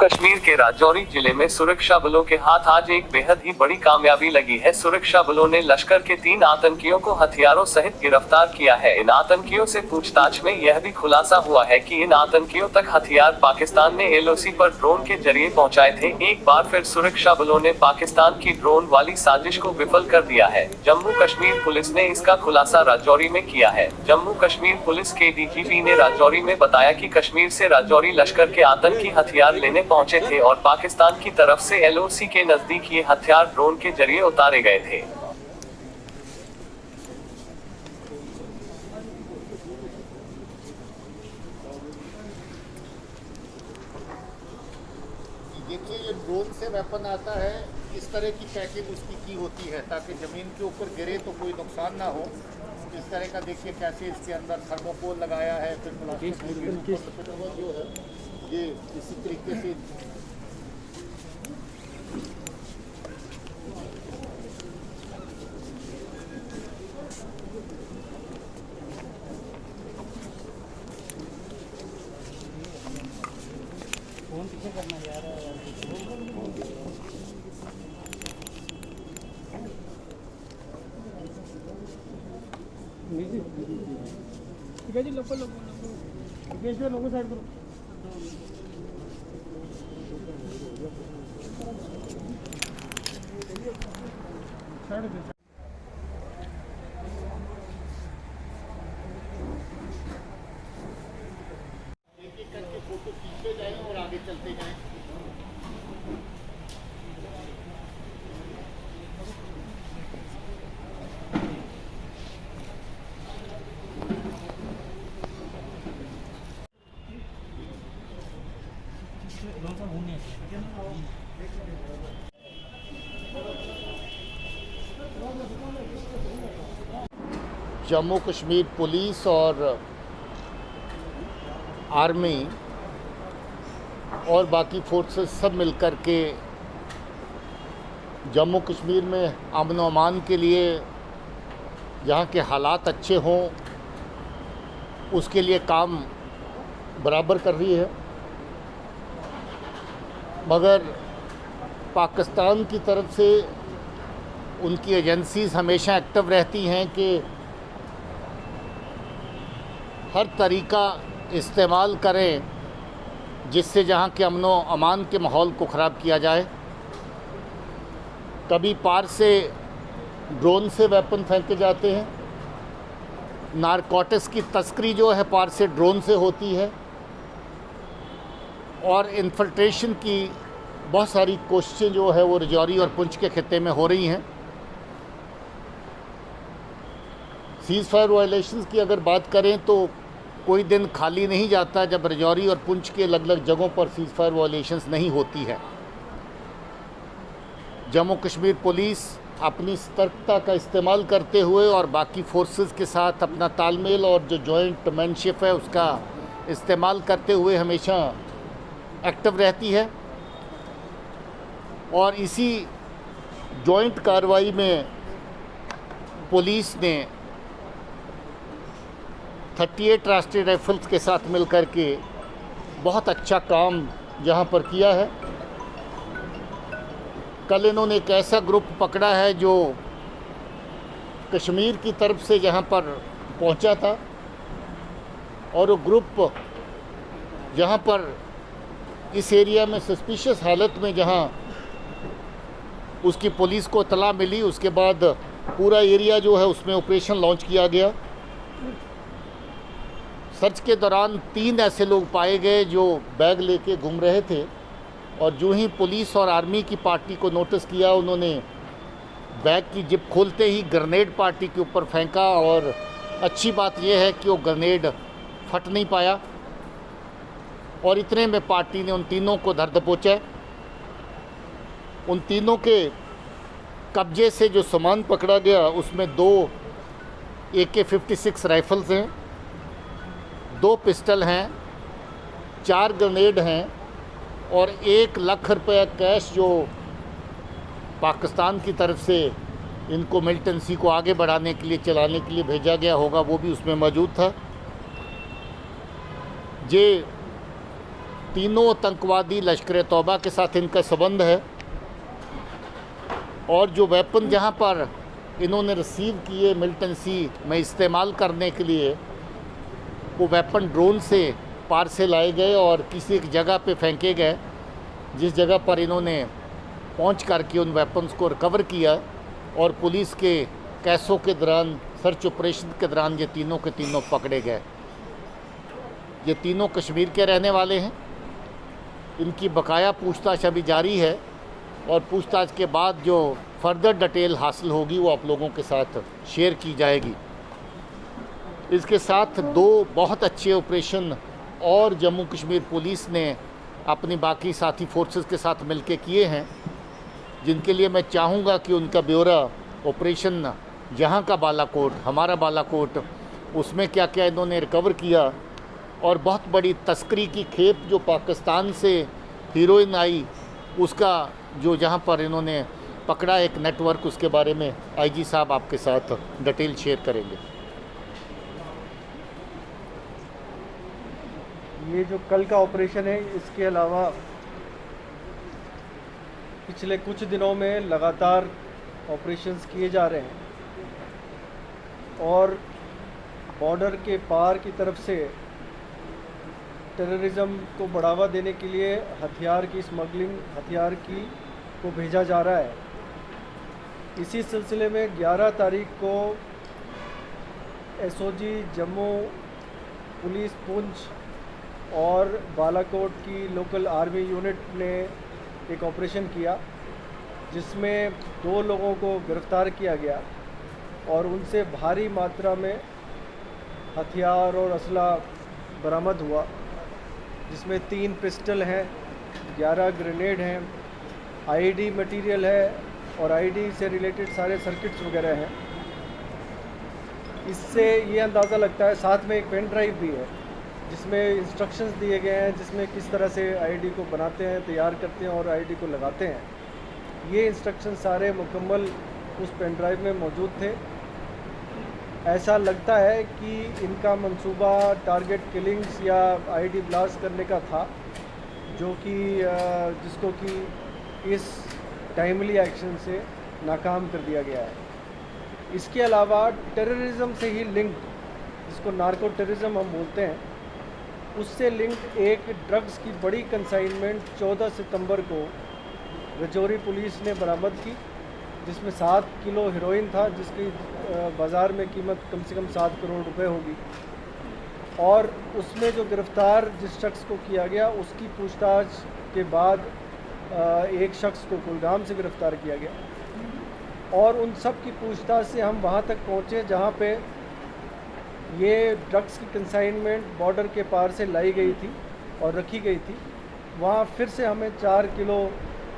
कश्मीर के राजौरी जिले में सुरक्षा बलों के हाथ आज एक बेहद ही बड़ी कामयाबी लगी है। सुरक्षा बलों ने लश्कर के 3 आतंकियों को हथियारों सहित गिरफ्तार किया है। इन आतंकियों से पूछताछ में यह भी खुलासा हुआ है कि इन आतंकियों तक हथियार पाकिस्तान ने LOC पर ड्रोन के जरिए पहुंचाए थे। एक बार फिर सुरक्षा बलों ने पाकिस्तान की ड्रोन वाली साजिश को विफल कर दिया है। जम्मू कश्मीर पुलिस ने इसका खुलासा राजौरी में किया है। जम्मू कश्मीर पुलिस के DGP ने राजौरी में बताया कि कश्मीर से राजौरी लश्कर के आतंकी हथियार लेने पहुंचे थे और पाकिस्तान की तरफ से LOC के नजदीक ये हथियार ड्रोन के जरिए उतारे गए थे। देखिए, ये ड्रोन से वेपन आता है, इस तरह की पैकिंग उसकी की होती है ताकि ज़मीन के ऊपर गिरे तो कोई नुकसान ना हो। इस तरह का देखिए कैसे इसके अंदर थर्मोकोल लगाया है, फिर प्लास्टिक जो है ये इसी तरीके से फोन पीछे करना यार। ठीक है जी, लोगों साइड करो। एक-एक करके फोटो खींचते जाएं और आगे चलते जाएं। जम्मू कश्मीर पुलिस और आर्मी और बाकी फोर्सेस सब मिलकर के जम्मू कश्मीर में अमन व अमान के लिए, जहाँ के हालात अच्छे हों उसके लिए काम बराबर कर रही है। मगर पाकिस्तान की तरफ से उनकी एजेंसीज़ हमेशा एक्टिव रहती हैं कि हर तरीका इस्तेमाल करें जिससे जहाँ के अमन व अमान के माहौल को ख़राब किया जाए। कभी पार से ड्रोन से वेपन फेंके जाते हैं, नारकोटिक्स की तस्करी जो है पार से ड्रोन से होती है, और इन्फिल्ट्रेशन की बहुत सारी कोशिशें जो है वो राजौरी और पुंछ के खित्ते में हो रही हैं। सीज़ फायर वायलेशंस की अगर बात करें तो कोई दिन खाली नहीं जाता जब राजौरी और पुंछ के अलग अलग जगहों पर सीज़ फायर वायलेशंस नहीं होती है। जम्मू कश्मीर पुलिस अपनी सतर्कता का इस्तेमाल करते हुए और बाकी फोर्सेस के साथ अपना तालमेल और जो जॉइंट मैनशिप है उसका इस्तेमाल करते हुए हमेशा एक्टिव रहती है। और इसी जॉइंट कार्रवाई में पुलिस ने 38 राष्ट्रीय राइफल्स के साथ मिलकर के बहुत अच्छा काम यहाँ पर किया है। कल इन्होंने एक ऐसा ग्रुप पकड़ा है जो कश्मीर की तरफ से यहाँ पर पहुँचा था, और वो ग्रुप यहाँ पर इस एरिया में सस्पिशियस हालत में जहाँ उसकी पुलिस को इत्तला मिली, उसके बाद पूरा एरिया जो है उसमें ऑपरेशन लॉन्च किया गया। सर्च के दौरान 3 ऐसे लोग पाए गए जो बैग लेके घूम रहे थे, और जो ही पुलिस और आर्मी की पार्टी को नोटिस किया उन्होंने बैग की जिप खोलते ही ग्रेनेड पार्टी के ऊपर फेंका। और अच्छी बात यह है कि वो ग्रेनेड फट नहीं पाया, और इतने में पार्टी ने उन तीनों को धर दबोचा। उन तीनों के कब्जे से जो सामान पकड़ा गया उसमें 2 AK-56 राइफल्स हैं, 2 पिस्टल हैं, 4 ग्रेनेड हैं और 1 लाख रुपया कैश जो पाकिस्तान की तरफ से इनको मिलिटेंसी को आगे बढ़ाने के लिए, चलाने के लिए भेजा गया होगा, वो भी उसमें मौजूद था। ये तीनों आतंकवादी लश्कर तौबा के साथ इनका संबंध है और जो वेपन जहां पर इन्होंने रिसीव किए मिल्टन सी में इस्तेमाल करने के लिए, वो वेपन ड्रोन से पार से लाए गए और किसी एक जगह पे फेंके गए, जिस जगह पर इन्होंने पहुंच करके उन वेपन्स को रिकवर किया और पुलिस के कैसों के दौरान, सर्च ऑपरेशन के दौरान ये तीनों के तीनों पकड़े गए। ये तीनों कश्मीर के रहने वाले हैं। इनकी बकाया पूछताछ अभी जारी है और पूछताछ के बाद जो फर्दर डिटेल हासिल होगी वो आप लोगों के साथ शेयर की जाएगी। इसके साथ दो बहुत अच्छे ऑपरेशन और जम्मू कश्मीर पुलिस ने अपनी बाकी साथी फोर्सेस के साथ मिलकर किए हैं, जिनके लिए मैं चाहूँगा कि उनका ब्यौरा ऑपरेशन जहाँ का बालाकोट, हमारा बालाकोट, उसमें क्या क्या इन्होंने रिकवर किया और बहुत बड़ी तस्करी की खेप जो पाकिस्तान से हीरोइन आई, उसका जो जहाँ पर इन्होंने पकड़ा एक नेटवर्क, उसके बारे में आईजी साहब आपके साथ डिटेल शेयर करेंगे। ये जो कल का ऑपरेशन है, इसके अलावा पिछले कुछ दिनों में लगातार ऑपरेशंस किए जा रहे हैं और बॉर्डर के पार की तरफ से टेररिज्म को बढ़ावा देने के लिए हथियार की स्मगलिंग, हथियार को भेजा जा रहा है। इसी सिलसिले में 11 तारीख को एसओजी जम्मू, पुलिस पुंछ और बालाकोट की लोकल आर्मी यूनिट ने एक ऑपरेशन किया, जिसमें 2 लोगों को गिरफ्तार किया गया और उनसे भारी मात्रा में हथियार और असला बरामद हुआ, जिसमें 3 पिस्टल हैं, 11 ग्रेनेड हैं, आईडी मटेरियल है और आईडी से रिलेटेड सारे सर्किट्स वगैरह हैं। इससे ये अंदाज़ा लगता है, साथ में एक पेन ड्राइव भी है जिसमें इंस्ट्रक्शंस दिए गए हैं, जिसमें किस तरह से आईडी को बनाते हैं, तैयार करते हैं और आईडी को लगाते हैं। ये इंस्ट्रक्शन सारे मुकम्मल उस पेन ड्राइव में मौजूद थे। ऐसा लगता है कि इनका मंसूबा टारगेट किलिंग्स या आईडी ब्लास्ट करने का था, जो कि जिसको कि इस टाइमली एक्शन से नाकाम कर दिया गया है। इसके अलावा टेररिज्म से ही लिंक्ड, जिसको नार्को टेररिज्म हम बोलते हैं, उससे लिंक्ड एक ड्रग्स की बड़ी कंसाइनमेंट 14 सितंबर को रजौरी पुलिस ने बरामद की, जिसमें 7 किलो हीरोइन था, जिसकी बाज़ार में कीमत कम से कम 7 करोड़ रुपए होगी। और उसमें जो गिरफ़्तार जिस शख्स को किया गया, उसकी पूछताछ के बाद एक शख्स को कुलगाम से गिरफ़्तार किया गया और उन सब की पूछताछ से हम वहाँ तक पहुँचे जहाँ पे ये ड्रग्स की कंसाइनमेंट बॉर्डर के पार से लाई गई थी और रखी गई थी। वहाँ फिर से हमें 4 किलो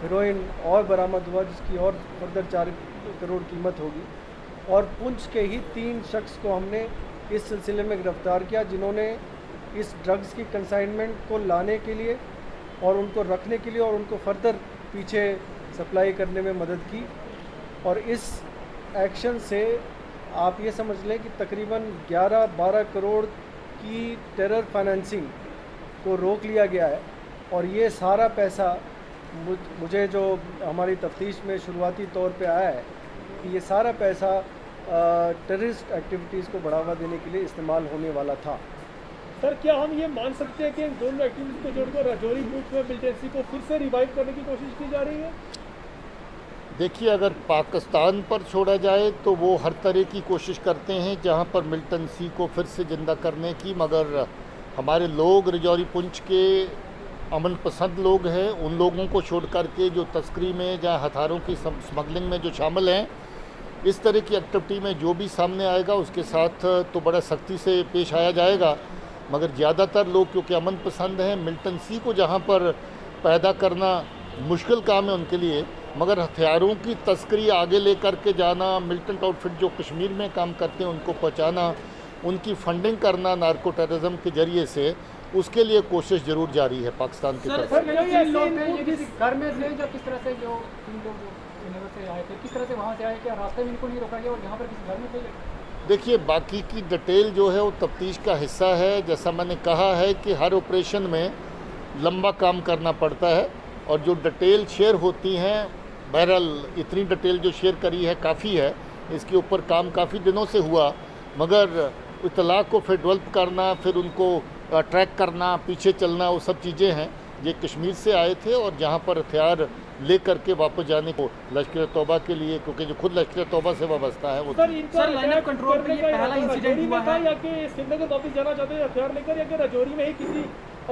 हीरोइन और बरामद हुआ, जिसकी और फर्दर 4 करोड़ कीमत होगी। और पुंछ के ही 3 शख्स को हमने इस सिलसिले में गिरफ़्तार किया, जिन्होंने इस ड्रग्स की कंसाइनमेंट को लाने के लिए और उनको रखने के लिए और उनको फर्दर पीछे सप्लाई करने में मदद की। और इस एक्शन से आप ये समझ लें कि तकरीबन 11-12 करोड़ की टेरर फाइनेंसिंग को रोक लिया गया है। और ये सारा पैसा मुझे जो हमारी तफ्तीश में शुरुआती तौर पे आया है कि ये सारा पैसा टेररिस्ट एक्टिविटीज़ को बढ़ावा देने के लिए इस्तेमाल होने वाला था। सर, क्या हम ये मान सकते हैं कि इन दोनों एक्टिविटीज़ को जोड़कर रजौरी बूथ में मिलिटेंसी को फिर से रिवाइव करने की कोशिश की जा रही है? देखिए, अगर पाकिस्तान पर छोड़ा जाए तो वो हर तरह की कोशिश करते हैं जहाँ पर मिल्टन सी को फिर से ज़िंदा करने की, मगर हमारे लोग रजौरी पुंछ के अमन पसंद लोग हैं, उन लोगों को छोड़ कर के जो तस्करी में या हथियारों की स्मगलिंग में जो शामिल हैं, इस तरह की एक्टिविटी में जो भी सामने आएगा उसके साथ तो बड़ा सख्ती से पेश आया जाएगा। मगर ज़्यादातर लोग क्योंकि अमन पसंद हैं, मिल्टन सी को जहाँ पर पैदा करना मुश्किल काम है उनके लिए, मगर हथियारों की तस्करी आगे लेकर के जाना, मिलिटेंट आउटफिट जो कश्मीर में काम करते हैं उनको पहुँचाना, उनकी फंडिंग करना नार्को टेररिज्म के जरिए से, उसके लिए कोशिश जरूर जारी है पाकिस्तान की तरफ से। घर में थे जो किस तरह से जो नगर से आए थे, किस तरह से वहाँ से आए, क्या रास्ते में इनको नहीं रोका गया और यहाँ पर किसी घर में थे? देखिए, बाकी की डिटेल जो है वो तफ्तीश का हिस्सा है। जैसा मैंने कहा है कि हर ऑपरेशन में लंबा काम करना पड़ता है और जो डिटेल शेयर होती हैं, बहरहाल इतनी डिटेल जो शेयर करी है काफ़ी है, इसके ऊपर काम काफ़ी दिनों से हुआ, मगर इतला को फिर डेवलप करना, फिर उनको ट्रैक करना, पीछे चलना, वो सब चीज़ें हैं। ये कश्मीर से आए थे और जहाँ पर हथियार ले करके वापस जाने को लश्कर तौबा के लिए, क्योंकि जो खुद लश्कर तौबा से वाबस्ता है वो सर लाइन ऑफ कंट्रोल पे ये पहला इंसिडेंट हुआ है या कि श्रीनगर वापस जाना चाहते हैं हथियार लेकर, या कि राजौरी में ही किसी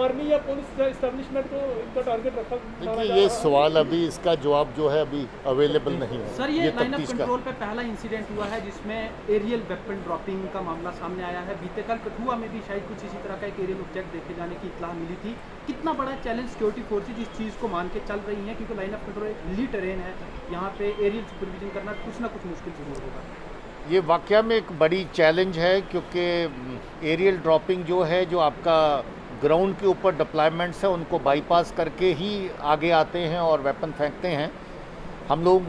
आर्मी या पुलिस एस्टेब्लिशमेंट को इनका टारगेट रखा? देखिए, ये सवाल अभी इसका जवाब जो है अभी अवेलेबल नहीं है। सर ये लाइन ऑफ कंट्रोल पे पहला इंसिडेंट हुआ है जिसमें एरियल वेपन ड्रॉपिंग का मामला सामने आया है। बीते कल कठुआ में भी शायद कुछ इसी तरह का एक एरियल ऑब्जेक्ट देखे जाने की इत्तला मिली थी। कितना बड़ा चैलेंज सिक्योरिटी फोर्सेज इस चीज़ को मान के चल रही हैं, क्योंकि लाइन ऑफ कंट्रोल एक हिली टेरेन है, यहाँ पे एरियल सुपरविजन करना कुछ ना कुछ मुश्किल जरूर होगा। ये वाकया में एक बड़ी चैलेंज है, क्योंकि एरियल ड्रॉपिंग जो है, जो आपका ग्राउंड के ऊपर डिप्लॉयमेंट्स है, उनको बाईपास करके ही आगे आते हैं और वेपन फेंकते हैं। हम लोग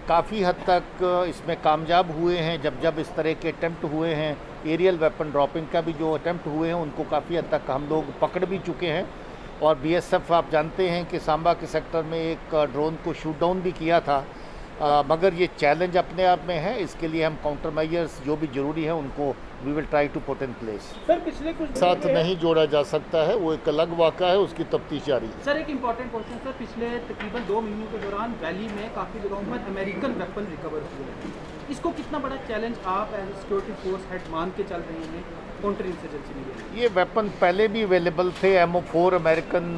काफ़ी हद तक इसमें कामयाब हुए हैं। जब इस तरह के अटैम्प्ट हुए हैं, एरियल वेपन ड्रॉपिंग का भी जो अटैम्प्ट हुए हैं, उनको काफ़ी हद तक हम लोग पकड़ भी चुके हैं। और बीएसएफ आप जानते हैं कि सांबा के सेक्टर में एक ड्रोन को शूट डाउन भी किया था। मगर ये चैलेंज अपने आप में है, इसके लिए हम काउंटर मेजर्स जो भी ज़रूरी है उनको we will try to put in place. Sir पिछले कुछ साथ नहीं जोड़ा जा सकता है, वो एक अलग वाक़ा है, उसकी तफ्तीश जारी है। सर एक इंपॉर्टेंट क्वेश्चन सर, पिछले तकरीबन 2 महीनों के दौरान वैली में काफ़ी जगहों पर अमेरिकन वेपन रिकवर हुए हैं। इसको कितना बड़ा चैलेंज आप एज सिक्योरिटी फोर्स हेड मान के चल रहे हैं काउंटर इंसर्जेंसी में? ये वेपन पहले भी अवेलेबल थे। MO4 अमेरिकन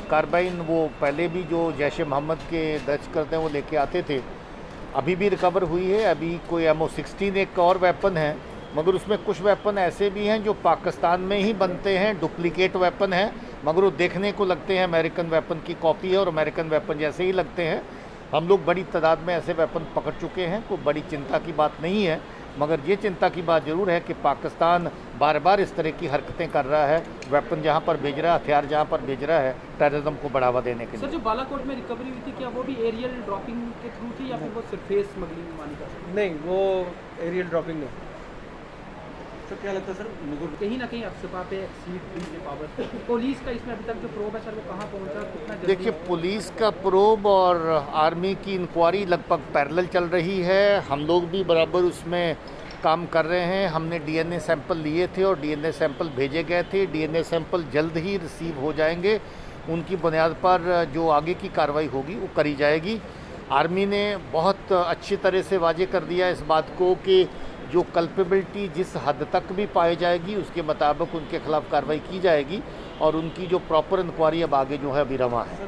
कार्बाइन, वो पहले भी जो जैश ए मोहम्मद के दर्ज करते हैं वो लेके आते थे, अभी भी रिकवर हुई है। अभी कोई MO16 एक और वेपन है, मगर उसमें कुछ वेपन ऐसे भी हैं जो पाकिस्तान में ही बनते हैं, डुप्लीकेट वेपन हैं, मगर वो देखने को लगते हैं अमेरिकन वेपन की कॉपी है और अमेरिकन वेपन जैसे ही लगते हैं। हम लोग बड़ी तादाद में ऐसे वेपन पकड़ चुके हैं, कोई बड़ी चिंता की बात नहीं है। मगर ये चिंता की बात ज़रूर है कि पाकिस्तान बार बार इस तरह की हरकतें कर रहा है, वेपन जहाँ पर भेज रहा है, हथियार जहाँ पर भेज रहा है, टेररिज्म को बढ़ावा देने के लिए। सर जो बालाकोट में रिकवरी हुई थी, क्या वो भी एरियल ड्रॉपिंग के थ्रू थी या फिर वो सरफेस स्मगलिंग मानी जा सकती है? नहीं, वो एरियल ड्रॉपिंग नहीं। सर क्या लगता है सर, कहीं ना कहीं अफसपा पे सीट हुई पावर, पुलिस का इसमें अभी तक जो प्रोब है सर वो कहाँ पहुँचा, कितना जल्दी? देखिए, पुलिस का प्रोब और आर्मी की इंक्वायरी लगभग पैरेलल चल रही है। हम लोग भी बराबर उसमें काम कर रहे हैं। हमने DNA सैंपल लिए थे और DNA सैंपल भेजे गए थे। DNA सैंपल जल्द ही रिसीव हो जाएंगे। उनकी बुनियाद पर जो आगे की कार्रवाई होगी वो करी जाएगी। आर्मी ने बहुत अच्छी तरह से वाजे कर दिया इस बात को कि जो कल्पेबिलिटी जिस हद तक भी पाई जाएगी उसके मुताबिक उनके खिलाफ कार्रवाई की जाएगी और उनकी जो प्रॉपर इंक्वायरी अब आगे जो है अभी रवा है।